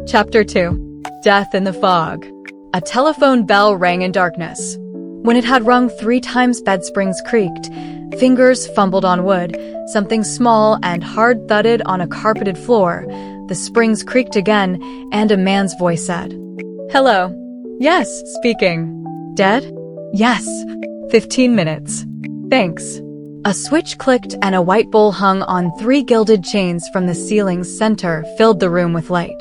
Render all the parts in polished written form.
Chapter 2. Death in the Fog. A telephone bell rang in darkness. When it had rung 3 times, bed springs creaked. Fingers fumbled on wood. Something small and hard thudded on a carpeted floor. The springs creaked again, and a man's voice said, "Hello." "Yes, speaking." "Dead?" "Yes. 15 minutes. Thanks." A switch clicked and a white bowl hung on 3 gilded chains from the ceiling's center filled the room with light.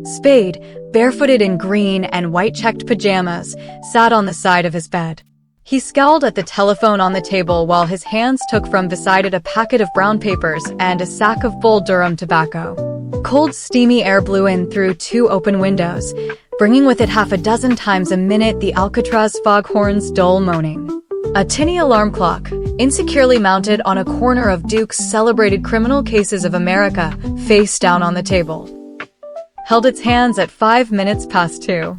Spade, barefooted in green and white-checked pajamas, sat on the side of his bed. He scowled at the telephone on the table while his hands took from beside it a packet of brown papers and a sack of Bull Durham tobacco. Cold, steamy air blew in through 2 open windows, bringing with it half a dozen times a minute the Alcatraz foghorn's dull moaning. A tinny alarm clock, insecurely mounted on a corner of Duke's Celebrated Criminal Cases of America, face down on the table, held its hands at 5 minutes past 2.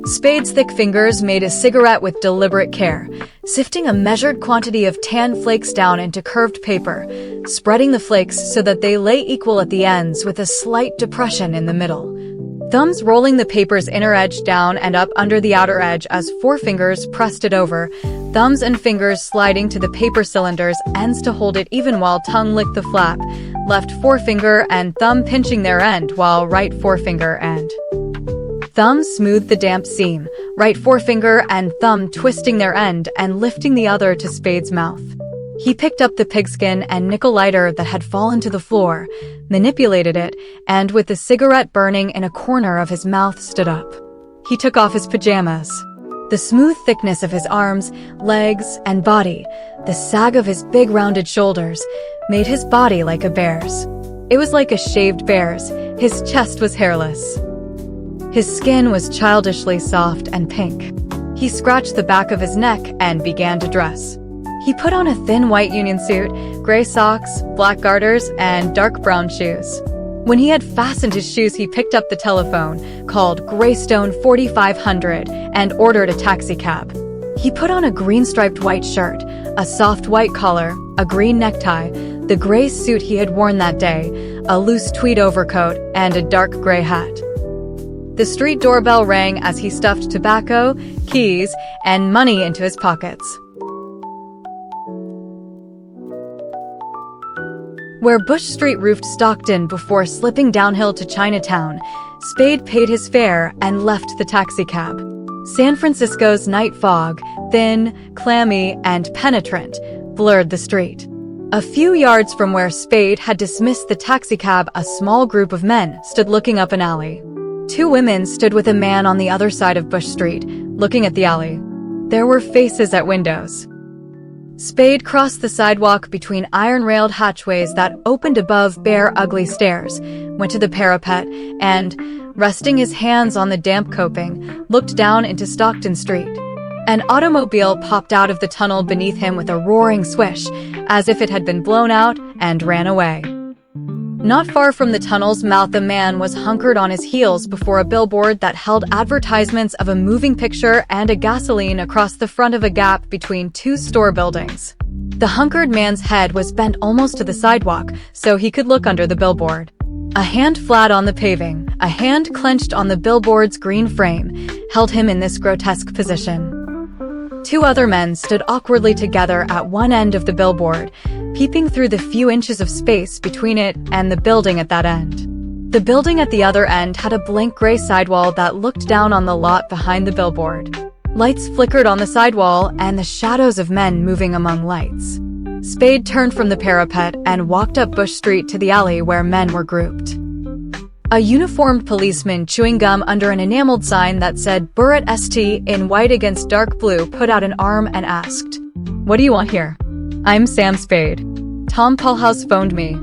Spade's thick fingers made a cigarette with deliberate care, sifting a measured quantity of tan flakes down into curved paper, spreading the flakes so that they lay equal at the ends with a slight depression in the middle. Thumbs rolling the paper's inner edge down and up under the outer edge as forefingers pressed it over, thumbs and fingers sliding to the paper cylinder's ends to hold it even while tongue licked the flap, left forefinger and thumb pinching their end while right forefinger and thumb smoothed the damp seam, right forefinger and thumb twisting their end and lifting the other to Spade's mouth. He picked up the pigskin and nickel lighter that had fallen to the floor, manipulated it, and with the cigarette burning in a corner of his mouth stood up. He took off his pajamas. The smooth thickness of his arms, legs, and body, the sag of his big rounded shoulders, made his body like a bear's. It was like a shaved bear's. His chest was hairless. His skin was childishly soft and pink. He scratched the back of his neck and began to dress. He put on a thin white union suit, gray socks, black garters, and dark brown shoes. When he had fastened his shoes, he picked up the telephone, called Greystone 4500, and ordered a taxicab. He put on a green-striped white shirt, a soft white collar, a green necktie, the gray suit he had worn that day, a loose tweed overcoat, and a dark gray hat. The street doorbell rang as he stuffed tobacco, keys, and money into his pockets. Where Bush Street roofed Stockton before slipping downhill to Chinatown, Spade paid his fare and left the taxicab. San Francisco's night fog, thin, clammy, and penetrant, blurred the street. A few yards from where Spade had dismissed the taxicab, a small group of men stood looking up an alley. 2 women stood with a man on the other side of Bush Street, looking at the alley. There were faces at windows. Spade crossed the sidewalk between iron-railed hatchways that opened above bare, ugly stairs, went to the parapet, and, resting his hands on the damp coping, looked down into Stockton Street. An automobile popped out of the tunnel beneath him with a roaring swish, as if it had been blown out, and ran away. Not far from the tunnel's mouth, a man was hunkered on his heels before a billboard that held advertisements of a moving picture and a gasoline across the front of a gap between 2 store buildings. The hunkered man's head was bent almost to the sidewalk, so he could look under the billboard. A hand flat on the paving, a hand clenched on the billboard's green frame, held him in this grotesque position. 2 other men stood awkwardly together at one end of the billboard, peeping through the few inches of space between it and the building at that end. The building at the other end had a blank gray sidewall that looked down on the lot behind the billboard. Lights flickered on the sidewall and the shadows of men moving among lights. Spade turned from the parapet and walked up Bush Street to the alley where men were grouped. A uniformed policeman chewing gum under an enameled sign that said Burritt St. in white against dark blue put out an arm and asked, "What do you want here?" "I'm Sam Spade. Tom Paulhouse phoned me."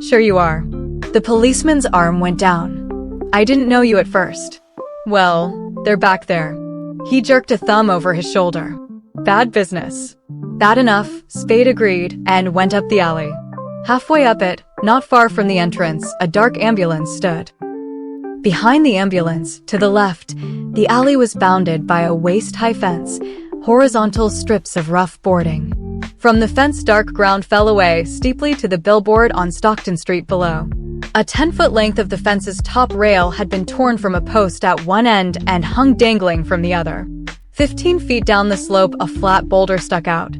"Sure you are." The policeman's arm went down. "I didn't know you at first." "Well, they're back there." He jerked a thumb over his shoulder. "Bad business." "Bad enough," Spade agreed, and went up the alley. Halfway up it, not far from the entrance, a dark ambulance stood. Behind the ambulance, to the left, the alley was bounded by a waist-high fence, horizontal strips of rough boarding. From the fence, dark ground fell away steeply to the billboard on Stockton Street below. A 10-foot length of the fence's top rail had been torn from a post at one end and hung dangling from the other. 15 feet down the slope, a flat boulder stuck out.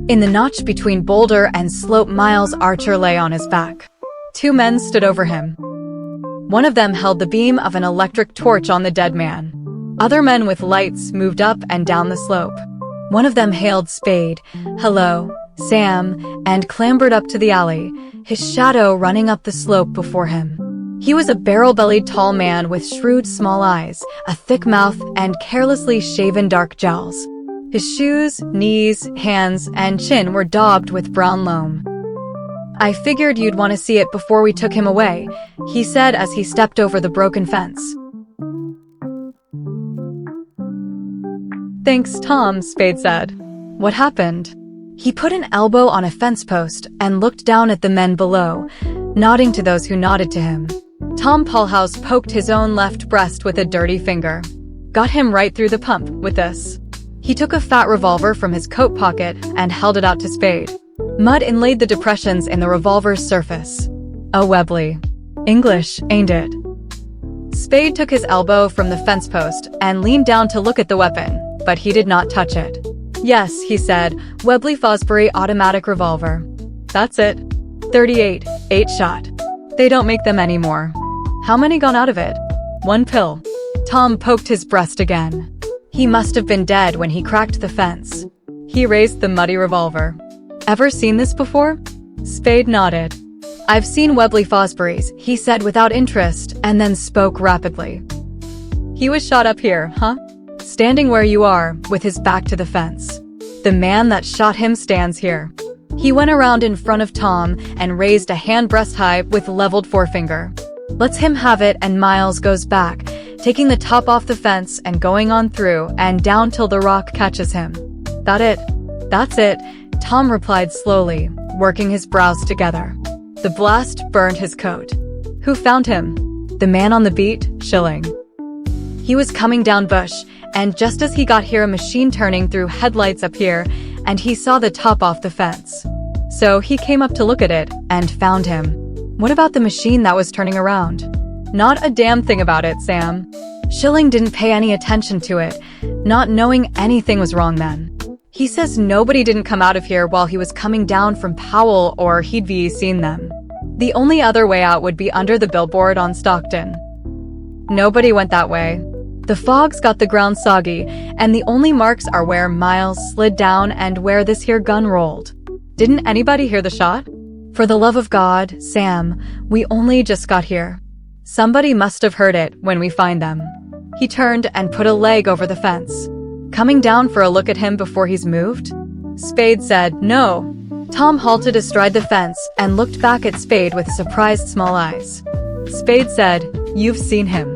In the notch between boulder and slope, Miles Archer lay on his back. 2 men stood over him. One of them held the beam of an electric torch on the dead man. Other men with lights moved up and down the slope. One of them hailed Spade, "Hello, Sam," and clambered up to the alley, his shadow running up the slope before him. He was a barrel-bellied tall man with shrewd small eyes, a thick mouth, and carelessly shaven dark jowls. His shoes, knees, hands, and chin were daubed with brown loam. "I figured you'd want to see it before we took him away," he said as he stepped over the broken fence. "Thanks, Tom," Spade said. "What happened?" He put an elbow on a fence post and looked down at the men below, nodding to those who nodded to him. Tom Polhouse poked his own left breast with a dirty finger. "Got him right through the pump with this." He took a fat revolver from his coat pocket and held it out to Spade. Mud inlaid the depressions in the revolver's surface. "Oh, Webley. English, ain't it?" Spade took his elbow from the fence post and leaned down to look at the weapon, but he did not touch it. "Yes," he said, "Webley Fosbury automatic revolver. That's it. 38, 8-shot. They don't make them anymore." "How many gone out of it?" "1 pill." Tom poked his breast again. He must have been dead when he cracked the fence. He raised the muddy revolver. "Ever seen this before?" Spade nodded. "I've seen Webley Fosbury's," he said without interest, and then spoke rapidly. "He was shot up here, huh? Standing where you are, with his back to the fence. The man that shot him stands here." He went around in front of Tom and raised a hand breast high with leveled forefinger. "Lets him have it, and Miles goes back, taking the top off the fence and going on through and down till the rock catches him." "That it?" "That's it," Tom replied slowly, working his brows together. The blast burned his coat. "Who found him?" "The man on the beat, Schilling. He was coming down bush, and just as he got here, a machine turning through headlights up here, and he saw the top off the fence. So he came up to look at it, and found him." "What about the machine that was turning around?" "Not a damn thing about it, Sam. Schilling didn't pay any attention to it, not knowing anything was wrong then. He says nobody didn't come out of here while he was coming down from Powell, or he'd be seen them. The only other way out would be under the billboard on Stockton. Nobody went that way. The fog's got the ground soggy, and the only marks are where Miles slid down and where this here gun rolled. Didn't anybody hear the shot? For the love of God, Sam, we only just got here. Somebody must have heard it when we find them." He turned and put a leg over the fence. "Coming down for a look at him before he's moved?" Spade said, "No." Tom halted astride the fence and looked back at Spade with surprised small eyes. Spade said, "You've seen him."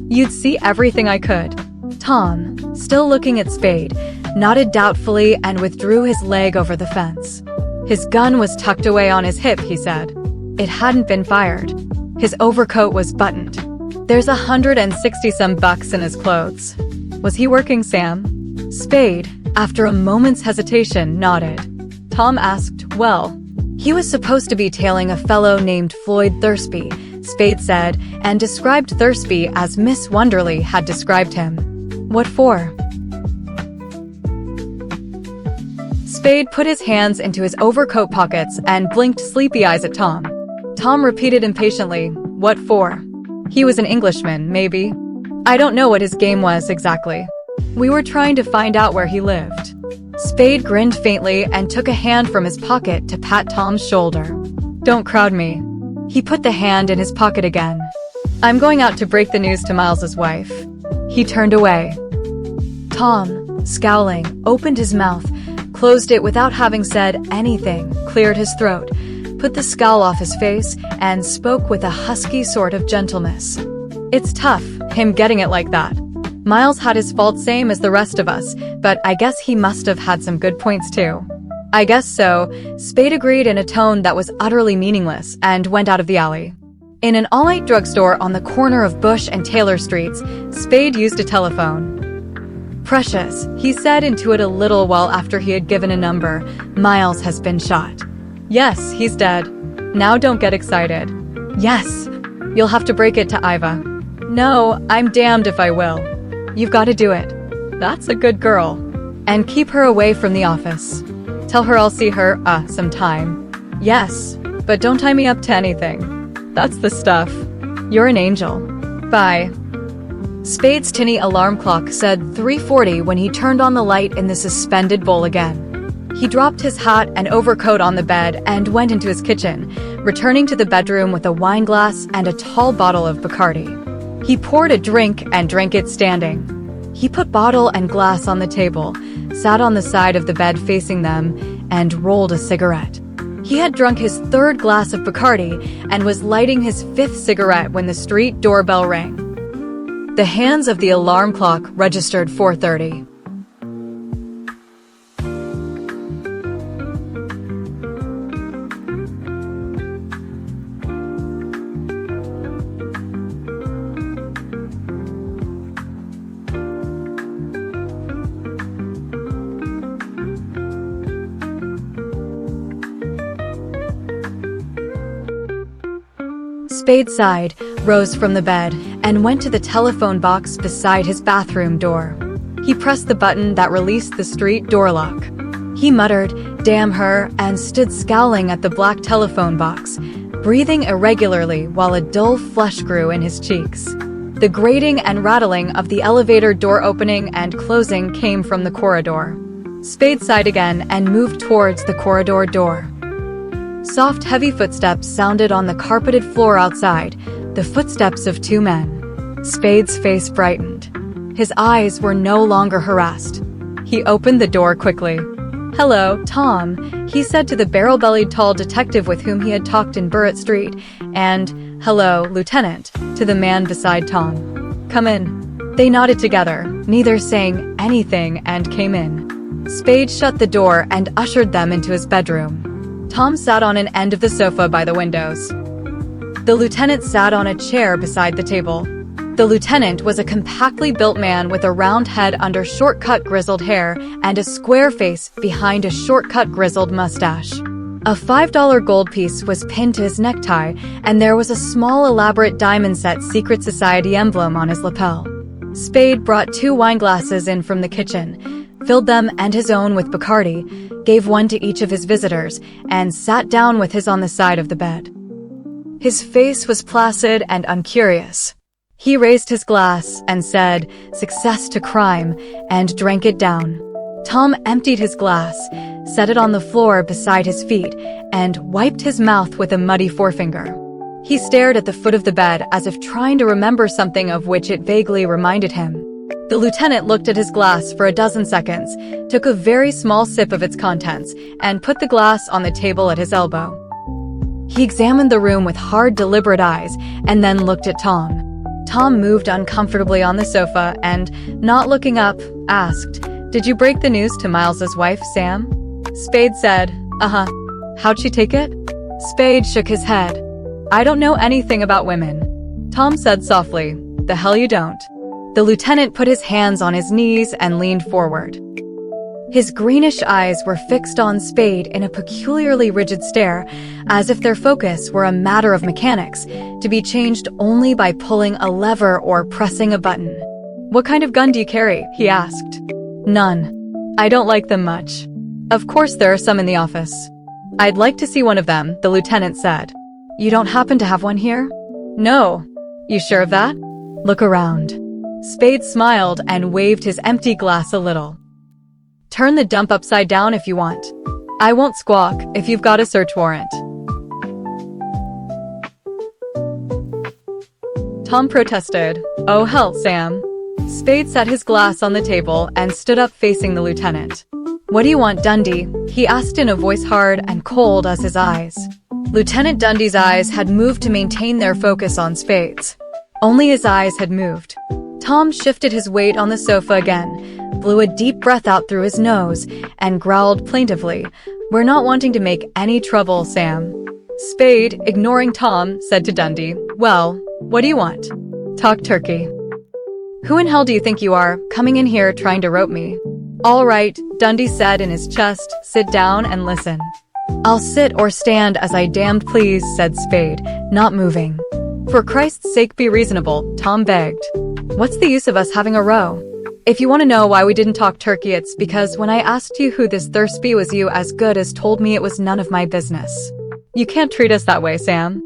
"You'd see everything I could." Tom, still looking at Spade, nodded doubtfully and withdrew his leg over the fence. "His gun was tucked away on his hip," he said. "It hadn't been fired. His overcoat was buttoned. There's $160-some in his clothes." "Was he working, Sam?" Spade, after a moment's hesitation, nodded. Tom asked, "Well, he was supposed to be tailing a fellow named Floyd Thursby," Spade said, and described Thursby as Miss Wonderly had described him. "What for?" Spade put his hands into his overcoat pockets and blinked sleepy eyes at Tom. Tom repeated impatiently, "What for?" He was an Englishman, maybe. "I don't know what his game was exactly. We were trying to find out where he lived." Spade grinned faintly and took a hand from his pocket to pat Tom's shoulder. "Don't crowd me." He put the hand in his pocket again. "I'm going out to break the news to Miles's wife." He turned away. Tom, scowling, opened his mouth, closed it without having said anything, cleared his throat, put the scowl off his face, and spoke with a husky sort of gentleness. "It's tough, him getting it like that. Miles had his faults same as the rest of us, but I guess he must have had some good points too." "I guess so," Spade agreed in a tone that was utterly meaningless, and went out of the alley. In an all-night drugstore on the corner of Bush and Taylor Streets, Spade used a telephone. "Precious," he said into it a little while after he had given a number. "Miles has been shot." "Yes, he's dead. Now don't get excited." Yes. You'll have to break it to Iva. No, I'm damned if I will. You've got to do it. That's a good girl. And keep her away from the office. Tell her I'll see her, sometime. Yes, but don't tie me up to anything. That's the stuff. You're an angel. Bye. Spade's tinny alarm clock said 3:40 when he turned on the light in the suspended bowl again. He dropped his hat and overcoat on the bed and went into his kitchen, returning to the bedroom with a wine glass and a tall bottle of Bacardi. He poured a drink and drank it standing. He put bottle and glass on the table, sat on the side of the bed facing them, and rolled a cigarette. He had drunk his third glass of Bacardi and was lighting his fifth cigarette when the street doorbell rang. The hands of the alarm clock registered 4:30. Spade sighed, rose from the bed, and went to the telephone box beside his bathroom door. He pressed the button that released the street door lock. He muttered, "Damn her," and stood scowling at the black telephone box, breathing irregularly while a dull flush grew in his cheeks. The grating and rattling of the elevator door opening and closing came from the corridor. Spade sighed again and moved towards the corridor door. Soft, heavy footsteps sounded on the carpeted floor outside, the footsteps of two men. Spade's face brightened. His eyes were no longer harassed. He opened the door quickly. "Hello, Tom," he said to the barrel-bellied tall detective with whom he had talked in Burrett Street, and "Hello, Lieutenant," to the man beside Tom. "Come in." They nodded together, neither saying anything, and came in. Spade shut the door and ushered them into his bedroom. Tom sat on an end of the sofa by the windows. The lieutenant sat on a chair beside the table. The lieutenant was a compactly built man with a round head under short-cut grizzled hair and a square face behind a short-cut grizzled mustache. A $5 gold piece was pinned to his necktie, and there was a small elaborate diamond-set secret society emblem on his lapel. Spade brought 2 wine glasses in from the kitchen, filled them and his own with Bacardi, gave one to each of his visitors, and sat down with his on the side of the bed. His face was placid and uncurious. He raised his glass and said, "Success to crime," and drank it down. Tom emptied his glass, set it on the floor beside his feet, and wiped his mouth with a muddy forefinger. He stared at the foot of the bed as if trying to remember something of which it vaguely reminded him. The lieutenant looked at his glass for a dozen seconds, took a very small sip of its contents, and put the glass on the table at his elbow. He examined the room with hard, deliberate eyes, and then looked at Tom. Tom moved uncomfortably on the sofa and, not looking up, asked, "Did you break the news to Miles's wife, Sam?" Spade said, "Uh-huh. How'd she take it?" Spade shook his head. "I don't know anything about women." Tom said softly, "The hell you don't." The lieutenant put his hands on his knees and leaned forward. His greenish eyes were fixed on Spade in a peculiarly rigid stare, as if their focus were a matter of mechanics, to be changed only by pulling a lever or pressing a button. "What kind of gun do you carry?" he asked. "None. I don't like them much. Of course there are some in the office." "I'd like to see one of them," the lieutenant said. "You don't happen to have one here?" "No." "You sure of that?" "Look around." Spade smiled and waved his empty glass a little. "Turn the dump upside down if you want. I won't squawk if you've got a search warrant." Tom protested. "Oh hell, Sam." Spade set his glass on the table and stood up facing the lieutenant. "What do you want, Dundee?" he asked in a voice hard and cold as his eyes. Lieutenant Dundee's eyes had moved to maintain their focus on Spade's. Only his eyes had moved. Tom shifted his weight on the sofa again, blew a deep breath out through his nose, and growled plaintively, "We're not wanting to make any trouble, Sam." Spade, ignoring Tom, said to Dundee, "Well, what do you want?" "Talk turkey." "Who in hell do you think you are, coming in here trying to rope me?" "All right," Dundee said in his chest, "sit down and listen." "I'll sit or stand as I damned please," said Spade, not moving. "For Christ's sake, be reasonable," Tom begged. "What's the use of us having a row? If you want to know why we didn't talk turkey, it's because when I asked you who this Thursby was, you as good as told me it was none of my business. You can't treat us that way, Sam.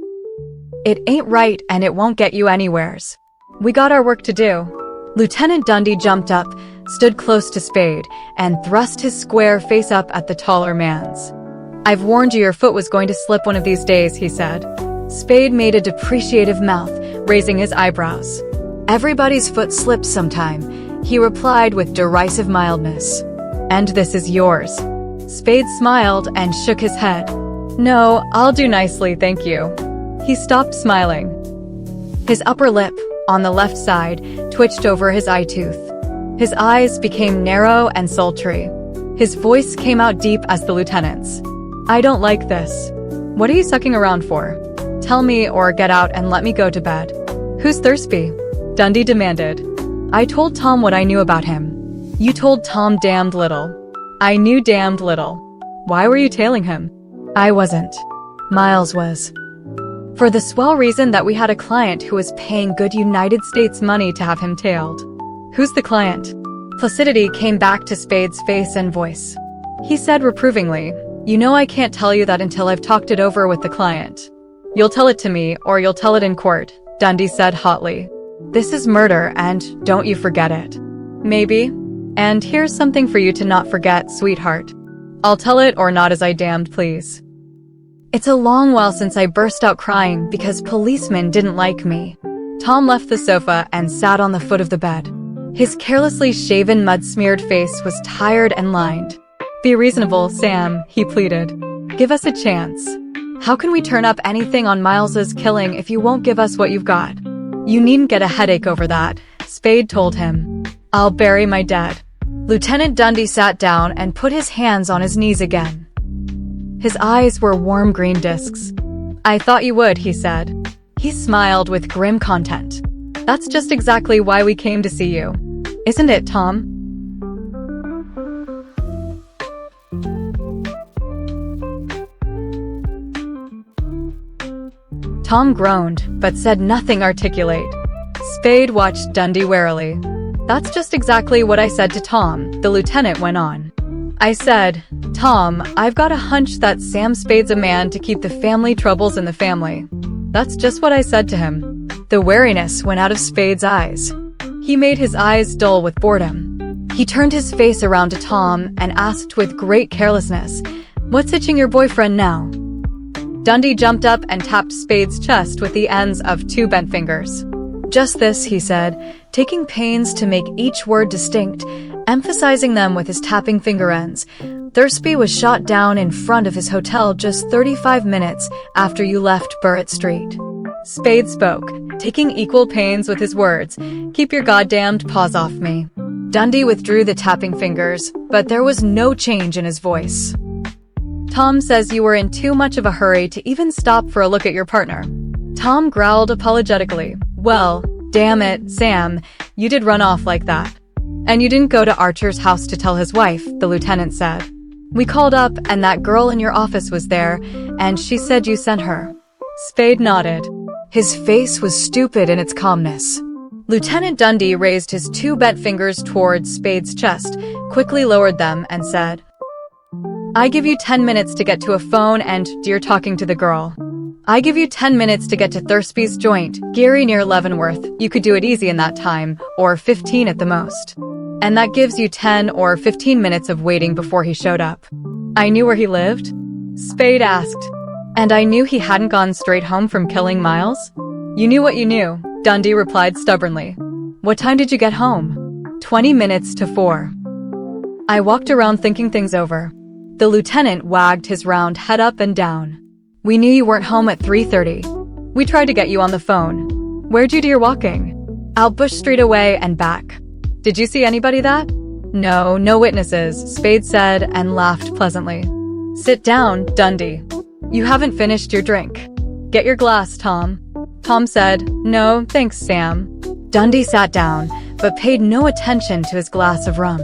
It ain't right and it won't get you anywheres. We got our work to do." Lieutenant Dundee jumped up, stood close to Spade, and thrust his square face up at the taller man's. "I've warned you your foot was going to slip one of these days," he said. Spade made a depreciative mouth, raising his eyebrows. "Everybody's foot slips sometime," he replied with derisive mildness. "And this is yours." Spade smiled and shook his head. "No, I'll do nicely, thank you." He stopped smiling. His upper lip, on the left side, twitched over his eye tooth. His eyes became narrow and sultry. His voice came out deep as the lieutenant's. "I don't like this. What are you sucking around for? Tell me or get out and let me go to bed." "Who's Thursby?" Dundee demanded. "I told Tom what I knew about him." "You told Tom damned little." "I knew damned little." "Why were you tailing him?" "I wasn't. Miles was. For the swell reason that we had a client who was paying good United States money to have him tailed." "Who's the client?" Placidity came back to Spade's face and voice. He said reprovingly, "You know I can't tell you that until I've talked it over with the client." "You'll tell it to me, or you'll tell it in court," Dundee said hotly. "This is murder, and don't you forget it." "Maybe. And here's something for you to not forget, sweetheart. I'll tell it or not as I damned please. It's a long while since I burst out crying because policemen didn't like me." Tom left the sofa and sat on the foot of the bed. His carelessly shaven, mud-smeared face was tired and lined. "Be reasonable, Sam," he pleaded. "Give us a chance. How can we turn up anything on Miles's killing if you won't give us what you've got?" "You needn't get a headache over that," Spade told him. "I'll bury my dead." Lieutenant Dundee sat down and put his hands on his knees again. His eyes were warm green discs. "I thought you would," he said. He smiled with grim content. "That's just exactly why we came to see you. Isn't it, Tom?" Tom groaned, but said nothing articulate. Spade watched Dundee warily. "That's just exactly what I said to Tom," the lieutenant went on. "I said, 'Tom, I've got a hunch that Sam Spade's a man to keep the family troubles in the family.' That's just what I said to him." The wariness went out of Spade's eyes. He made his eyes dull with boredom. He turned his face around to Tom and asked with great carelessness, "What's itching your boyfriend now?" Dundee jumped up and tapped Spade's chest with the ends of two bent fingers. "Just this," he said, taking pains to make each word distinct, emphasizing them with his tapping finger ends. "Thursby was shot down in front of his hotel just 35 minutes after you left Burritt Street." Spade spoke, taking equal pains with his words. "Keep your goddamned paws off me." Dundee withdrew the tapping fingers, but there was no change in his voice. "Tom says you were in too much of a hurry to even stop for a look at your partner." Tom growled apologetically. "Well, damn it, Sam, you did run off like that. And you didn't go to Archer's house to tell his wife," the lieutenant said. "We called up and that girl in your office was there, and she said you sent her." Spade nodded. His face was stupid in its calmness. Lieutenant Dundee raised his two bent fingers towards Spade's chest, quickly lowered them, and said, "I give you 10 minutes to get to a phone and you're talking to the girl. I give you 10 minutes to get to Thursby's joint, Geary near Leavenworth. You could do it easy in that time, or 15 at the most. And that gives you 10 or 15 minutes of waiting before he showed up." "I knew where he lived?" Spade asked. "And I knew he hadn't gone straight home from killing Miles?" "You knew what you knew," Dundee replied stubbornly. "What time did you get home?" 20 minutes to 4. "I walked around thinking things over." The lieutenant wagged his round head up and down. "We knew you weren't home at 3:30. We tried to get you on the phone. Where'd you do your walking?" "Out Bush Street away and back." "Did you see anybody that?" "No, no witnesses," Spade said and laughed pleasantly. "Sit down, Dundee. You haven't finished your drink. Get your glass, Tom." Tom said, "No, thanks, Sam." Dundee sat down, but paid no attention to his glass of rum.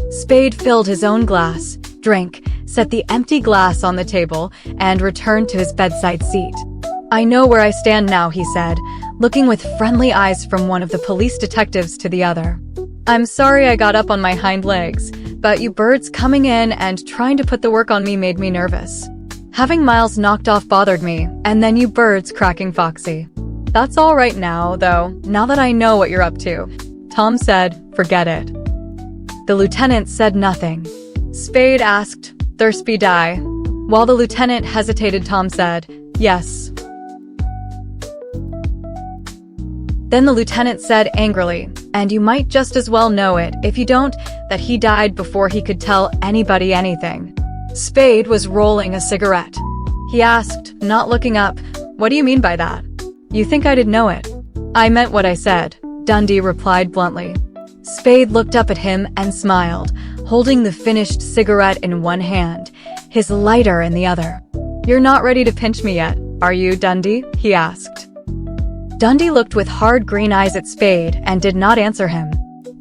Spade filled his own glass, drank, set the empty glass on the table, and returned to his bedside seat. "I know where I stand now," he said, looking with friendly eyes from one of the police detectives to the other. "I'm sorry I got up on my hind legs, but you birds coming in and trying to put the work on me made me nervous. Having Miles knocked off bothered me, and then you birds cracking Foxy. That's all right now, though, now that I know what you're up to." Tom said, "Forget it." The lieutenant said nothing. Spade asked, "Thursby die?" While the lieutenant hesitated, Tom said, "Yes." Then the lieutenant said angrily, "And you might just as well know it, if you don't, that he died before he could tell anybody anything." Spade was rolling a cigarette. He asked, not looking up, "What do you mean by that? You think I didn't know it?" "I meant what I said," Dundee replied bluntly. Spade looked up at him and smiled, holding the finished cigarette in one hand, his lighter in the other. "You're not ready to pinch me yet, are you, Dundee?" he asked. Dundee looked with hard green eyes at Spade and did not answer him.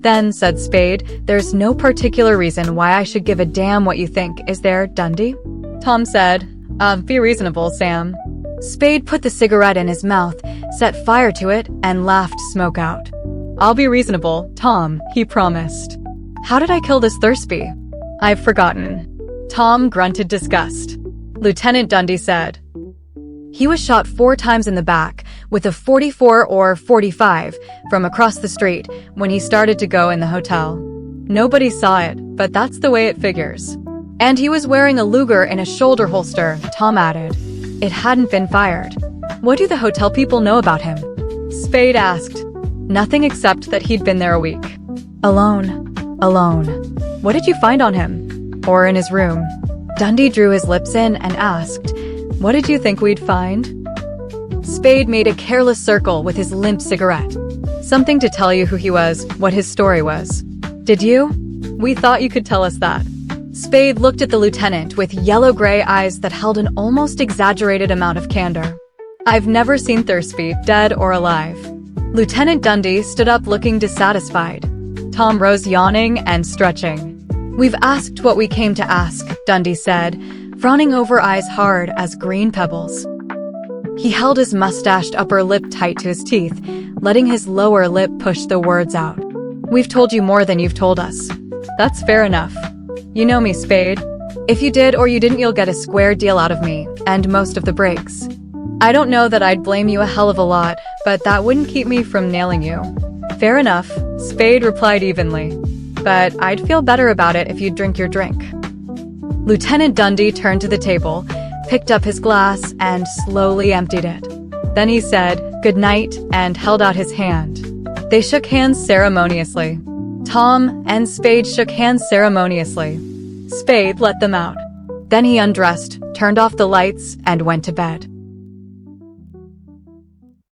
"Then," said Spade, "there's no particular reason why I should give a damn what you think, is there, Dundee?" Tom said, Be reasonable, Sam." Spade put the cigarette in his mouth, set fire to it, and laughed smoke out. "I'll be reasonable, Tom," he promised. "How did I kill this Thursby?" "I've forgotten." Tom grunted disgust. Lieutenant Dundee said, "He was shot 4 times in the back, with a 44 or 45, from across the street, when he started to go in the hotel. Nobody saw it, but that's the way it figures. And he was wearing a Luger in a shoulder holster," Tom added. "It hadn't been fired." "What do the hotel people know about him?" Spade asked. "Nothing except that he'd been there a week." Alone. "What did you find on him? Or in his room?" Dundee drew his lips in and asked, "What did you think we'd find?" Spade made a careless circle with his limp cigarette. "Something to tell you who he was, what his story was." "Did you? We thought you could tell us that." Spade looked at the lieutenant with yellow-gray eyes that held an almost exaggerated amount of candor. "I've never seen Thursby, dead or alive." Lieutenant Dundee stood up looking dissatisfied. Tom rose yawning and stretching. "We've asked what we came to ask," Dundee said, frowning over eyes hard as green pebbles. He held his mustached upper lip tight to his teeth, letting his lower lip push the words out. "We've told you more than you've told us." "That's fair enough. You know me, Spade. If you did or you didn't, you'll get a square deal out of me, and most of the breaks. I don't know that I'd blame you a hell of a lot, but that wouldn't keep me from nailing you." "Fair enough," Spade replied evenly. "But I'd feel better about it if you'd drink your drink." Lieutenant Dundee turned to the table, picked up his glass, and slowly emptied it. Then he said, "Good night," and held out his hand. They shook hands ceremoniously. Tom and Spade shook hands ceremoniously. Spade let them out. Then he undressed, turned off the lights, and went to bed.